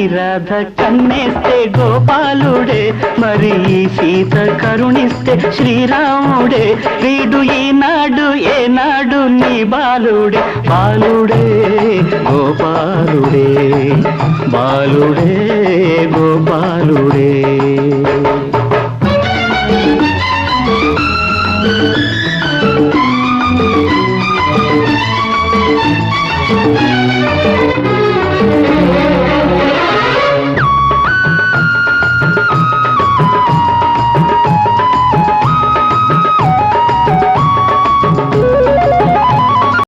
రాధ కన్నేస్తే గోపాలుడే, మరి ఈ సీత కరుణిస్తే శ్రీరాముడే. వీడు ఈనాడు ఏనాడు నీ బాలుడే, బాలుడే గోపాలుడే, బాలుడే గోపాలుడే.